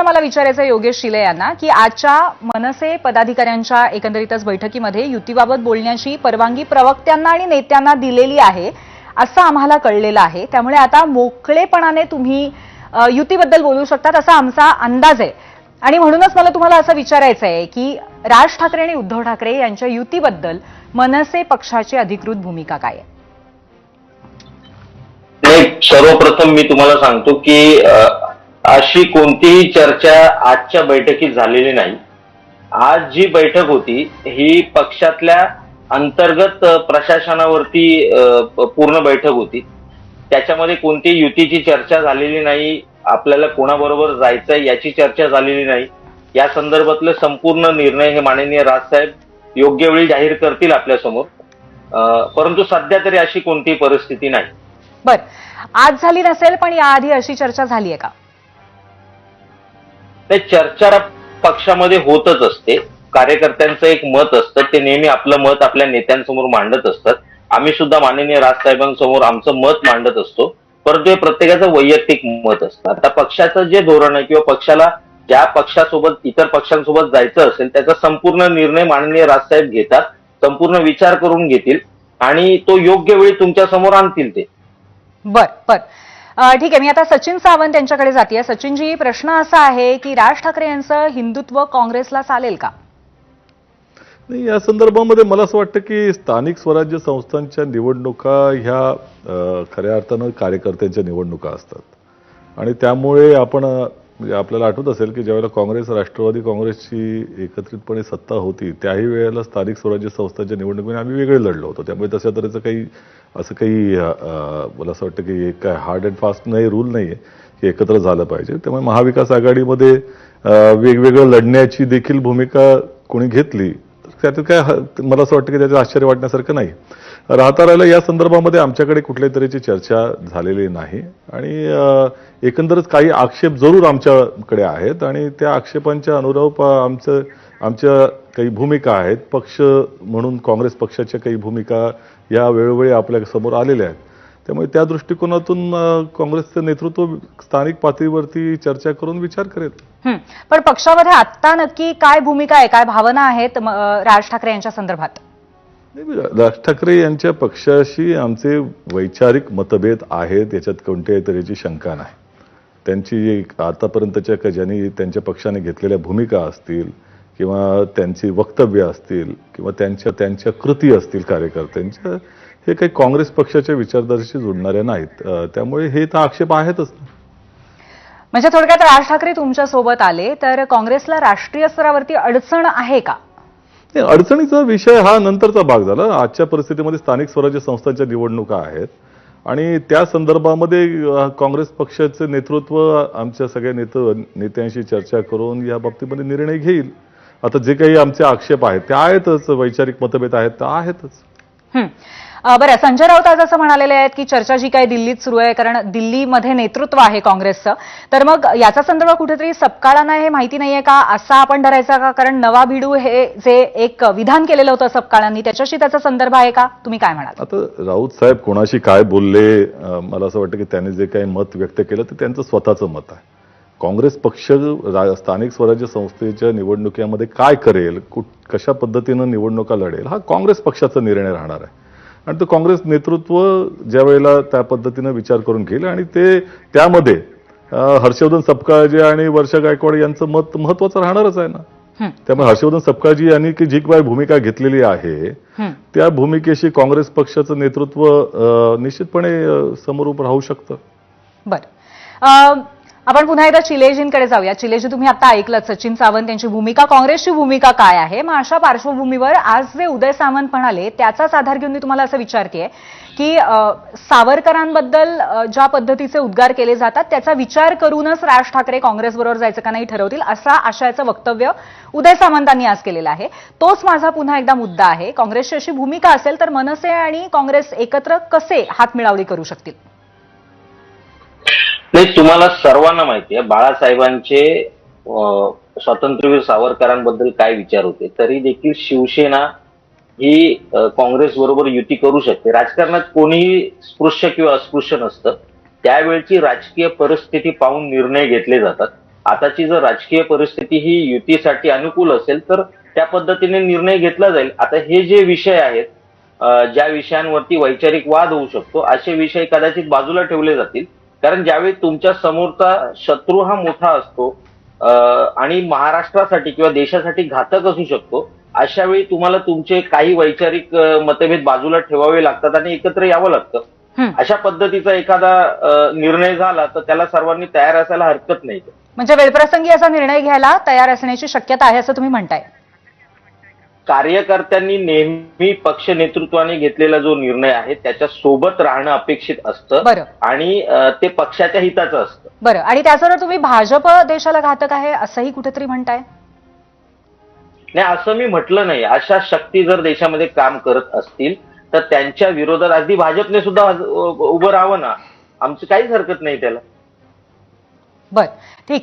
प्रश्न मला विचारायचा आहे योगेश शिले यांना की आजच्या मनसे पदाधिकाऱ्यांच्या एकंदरीतच बैठकीमध्ये युतीबाबत बोलण्याची परवानगी प्रवक्त्यांना आणि नेत्यांना दिलेली आहे असं आम्हाला कळलेलं आहे. त्यामुळे आता मोकळेपणाने तुम्ही युतीबद्दल बोलू शकतात असा आमचा अंदाज आहे. आणि म्हणूनच मला तुम्हाला असं विचारायचं आहे की राज ठाकरे आणि उद्धव ठाकरे यांच्या युतीबद्दल मनसे पक्षाची अधिकृत भूमिका काय आहे? सर्वप्रथम मी तुम्हाला सांगतो की अशी कोणतीही चर्चा आजच्या बैठकीत झालेली नाही. आज जी बैठक होती ही पक्षातल्या अंतर्गत प्रशासनावरती पूर्ण बैठक होती. त्याच्यामध्ये कोणतीही युतीची चर्चा झालेली नाही. आपल्याला कोणाबरोबर जायचंय याची चर्चा झालेली नाही. या संदर्भातले संपूर्ण निर्णय हे माननीय राजसाहेब योग्य वेळी जाहीर करतील आपल्या समोर. परंतु सध्या तरी अशी कोणतीही परिस्थिती नाही. बर, आज झाली नसेल पण याआधी अशी चर्चा झाली आहे का? ते चर्चा पक्षामध्ये होतच असते. कार्यकर्त्यांचं एक मत असतं, ते नेहमी आपलं मत आपल्या नेत्यांसमोर मांडत असतात. आम्ही सुद्धा माननीय राजसाहेबांसमोर आमचं मत मांडत असतो. परंतु हे प्रत्येकाचं वैयक्तिक मत असतं. आता पक्षाचं जे धोरण आहे किंवा पक्षाला ज्या पक्षासोबत इतर पक्षांसोबत जायचं असेल त्याचा संपूर्ण निर्णय माननीय राजसाहेब घेतात, संपूर्ण विचार करून घेतील आणि तो योग्य वेळी तुमच्या समोर आणतील ते. बर बर, ठीक आहे. मी आता सचिन सावंत यांच्याकडे जाते. सचिनजी, प्रश्न असा आहे की राज ठाकरे यांचं हिंदुत्व काँग्रेसला चालेल का? नाही, या संदर्भामध्ये मला असं वाटतं की स्थानिक स्वराज्य संस्थांच्या निवडणुका ह्या खऱ्या अर्थानं कार्यकर्त्यांच्या निवडणुका असतात आणि त्यामुळे आपण आपल्याला आठवत असेल की ज्यावेळेला काँग्रेस राष्ट्रवादी काँग्रेसची एकत्रितपणे सत्ता होती त्याही वेळेला स्थानिक स्वराज्य संस्थांच्या निवडणुकीने आम्ही वेगळे लढलो होतो. त्यामुळे तशा तऱ्हेचं काही असं काही मला असं वाटतं की एक काय हार्ड अँड फास्ट नाही रूल नाही आहे की एकत्र झालं पाहिजे. त्यामुळे महाविकास आघाडीमध्ये वेगवेगळं लढण्याची देखील भूमिका कोणी घेतली त्याचं काय मला असं वाटतं की त्याचं आश्चर्य वाटण्यासारखं नाही. राहता राहिलं या संदर्भामध्ये आमच्याकडे कुठल्याही तऱ्हेची चर्चा झालेली नाही आणि एकंदरच काही आक्षेप जरूर आमच्याकडे आहेत आणि त्या आक्षेपांच्या अनुरूप आमच्या काही भूमिका आहेत. पक्ष म्हणून काँग्रेस पक्षाच्या काही भूमिका या वेळोवेळी आपल्या समोर आलेल्या आहेत. त्यामुळे त्या दृष्टिकोनातून काँग्रेसचं नेतृत्व स्थानिक पातळीवरती चर्चा करून विचार करेल. पण पक्षामध्ये आता नक्की काय भूमिका आहे, काय भावना आहेत राज ठाकरे यांच्या संदर्भात? राज ठाकरे यांच्या पक्षाशी आमचे वैचारिक मतभेद आहेत याच्यात कोणत्याही तऱ्हेची शंका नाही. त्यांची आतापर्यंतच्या ज्यांनी त्यांच्या पक्षाने घेतलेल्या भूमिका असतील किंवा त्यांची वक्तव्य असतील किंवा त्यांच्या कृती असतील कार्यकर्त्यांच्या, हे काही काँग्रेस पक्षाच्या विचारधारेशी जुळणाऱ्या नाहीत. त्यामुळे हे तर आक्षेप आहेतच. म्हणजे थोडक्यात राज ठाकरे तुमच्या सोबत आले तर काँग्रेसला राष्ट्रीय स्तरावरती अडचण आहे का? अडचणीचा विषय हा नंतरचा भाग झाला. आजच्या परिस्थितीमध्ये स्थानिक स्वराज्य संस्थांच्या निवडणुका आहेत आणि त्या संदर्भामध्ये काँग्रेस पक्षाचे नेतृत्व आमच्या सगळ्या नेत्यांशी चर्चा करून या बाबतीमध्ये निर्णय घेईल. आता जे काही आमचे आक्षेप आहेत ते आहेतच, वैचारिक मतभेद आहेत ते आहेतच. बरं, संजय राऊत आज असं म्हणालेले आहेत की चर्चा जी काही दिल्लीत सुरू आहे, कारण दिल्लीमध्ये नेतृत्व आहे काँग्रेसचं, तर मग याचा संदर्भ कुठेतरी सपकाळांना हे माहिती नाहीये का असा आपण धरायचा का? कारण नवा भिडू हे जे एक विधान केलेलं होतं सपकाळांनी त्याच्याशी त्याचा संदर्भ आहे का? तुम्ही काय म्हणाल? आता राऊत साहेब कोणाशी काय बोलले, मला असं वाटतं की त्यांनी जे काही मत व्यक्त केलं ते त्यांचं स्वतःचं मत आहे. काँग्रेस पक्ष स्थानिक स्वराज्य संस्थेच्या निवडणुकीमध्ये काय करेल, कशा पद्धतीनं निवडणुका लढेल हा काँग्रेस पक्षाचा निर्णय राहणार आहे आणि तो काँग्रेस नेतृत्व ज्या वेळेला त्या पद्धतीनं विचार करून घेईल आणि ते त्यामध्ये हर्षवर्धन सपकाळजी आणि वर्षा गायकवाड यांचं मत महत्वाचं राहणारच आहे ना. त्यामुळे हर्षवर्धन सपकाळजी यांनी की जी काही भूमिका घेतलेली आहे त्या भूमिकेशी काँग्रेस पक्षाचं नेतृत्व निश्चितपणे समोर राहू शकतं. बरं, आपण पुन्हा एकदा चिलेजींकडे जाऊया. चिलेजी, तुम्ही आता ऐकलं सचिन सावंत यांची भूमिका, काँग्रेसची भूमिका काय आहे. मग अशा पार्श्वभूमीवर आज जे उदय सामंत म्हणाले त्याचाच आधार घेऊन मी तुम्हाला असं विचारतेय की सावरकरांबद्दल ज्या पद्धतीचे उद्गार केले जातात त्याचा विचार करूनच राज ठाकरे काँग्रेसबरोबर जायचं का नाही ठरवतील असा आशयाचं वक्तव्य उदय सामंतांनी आज केलेलं आहे. तोच माझा पुन्हा एकदा मुद्दा आहे. काँग्रेसची अशी भूमिका असेल तर मनसे आणि काँग्रेस एकत्र कसे हातमिळावणी करू शकतील? नाही, तुम्हाला सर्वांना माहिती आहे बाळासाहेबांचे स्वातंत्र्यवीर सावरकरांबद्दल काय विचार होते. तरी देखील शिवसेना ही काँग्रेस बरोबर युती करू शकते. राजकारणात कोणीही स्पृश्य किंवा अस्पृश्य नसतं. त्यावेळची राजकीय परिस्थिती पाहून निर्णय घेतले जातात. आताची जर राजकीय परिस्थिती ही युतीसाठी अनुकूल असेल तर त्या पद्धतीने निर्णय घेतला जाईल. आता हे जे विषय आहेत, ज्या विषयांवरती वैचारिक वाद होऊ शकतो, असे विषय कदाचित बाजूला ठेवले जातील. कारण ज्यावेळी तुमच्या समोरचा शत्रू हा मोठा असतो आणि महाराष्ट्रासाठी किंवा देशासाठी घातक असू शकतो, अशा वेळी तुम्हाला तुमचे काही वैचारिक मतभेद बाजूला ठेवावे लागतात आणि एकत्र यावं लागतं. अशा पद्धतीचा एखादा निर्णय झाला तर त्याला सर्वांनी तयार असायला हरकत नाही. म्हणजे वेळप्रसंगी असा निर्णय घ्यायला तयार असण्याची शक्यता आहे असं तुम्ही म्हणताय? कार्यकर्त्यांनी नेहमी पक्ष नेतृत्वाने घेतलेला जो निर्णय आहे त्याच्या सोबत राहणं अपेक्षित असतं. बरं. आणि ते पक्षाच्या हिताचं असतं. बरं, आणि त्याचबरोबर तुम्ही भाजप देशाला घातक आहे असंही कुठेतरी म्हणताय? नाही, असं मी म्हटलं नाही. अशा शक्ती जर देशामध्ये काम करत असतील तर त्यांच्या विरोधात अगदी भाजपने सुद्धा उभं राहावं ना, आमची काहीच हरकत नाही त्याला. बरं, ठीक.